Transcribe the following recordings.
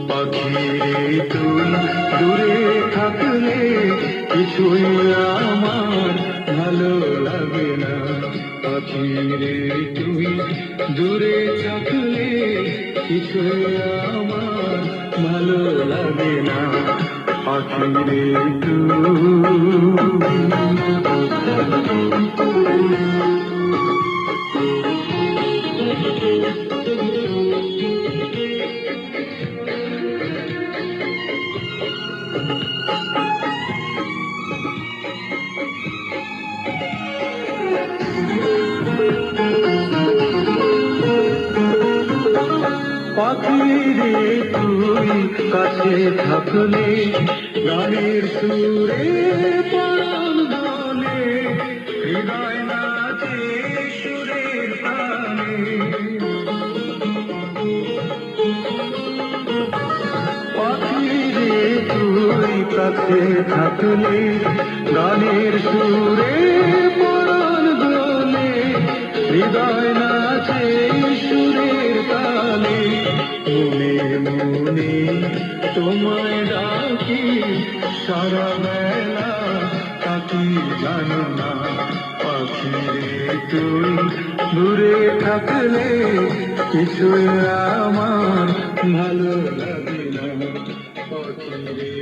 পাখিরে তুই দূরে থাকলে কিছুই আমার ভালো লাগে না। পাখিরে তুই দূরে থাকলে কিছুই আমার ভালো লাগে না। পাখিরে পাখিরে তুই কাছে থাকলে গানের সুরে প্রাণ বলে, হৃদয় নাচে সুরের প্রাণে। পাখিরে তুই কাছে থাকলে গানের সুরে প্রাণ বলে, হৃদয় নাচে সুরের তালে। মনে মনে তোমায় ডাকি সারা বেলা, তাকি জানো না। পাখিরে তুই দূরে থাকলে কিছুই আমার ভালো লাগে না। পাখিরে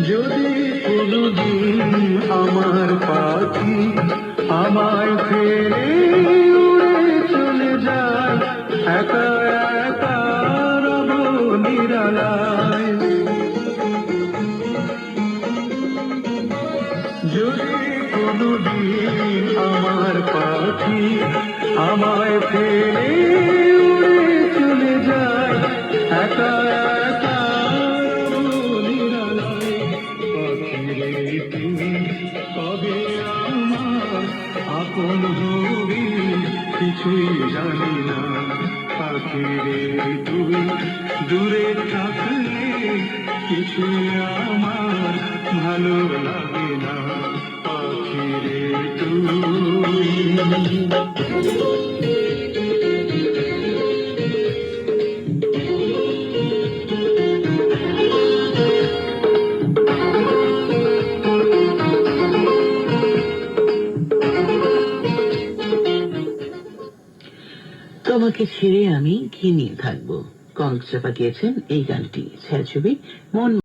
যদি কোনদিন আমার পাখি আমায় ফেলে উড়ে চলে যায়, একা একা রব নিরালায়। যদি কোনদিন আমার পাখি আমায় ফেলে উড়ে চলে যায়, একা একা কবে আমার আপন হবি কিছুই জানি না। পাখিরে তুই দূরে থাকলে কিছুই আমার ভালো লাগে না। পাখিরে তুই তোমাকে ছেড়ে আমি কি নিয়ে থাকবো। কনক চাপা গিয়েছেন এই গানটি। ছায়াছবি মন।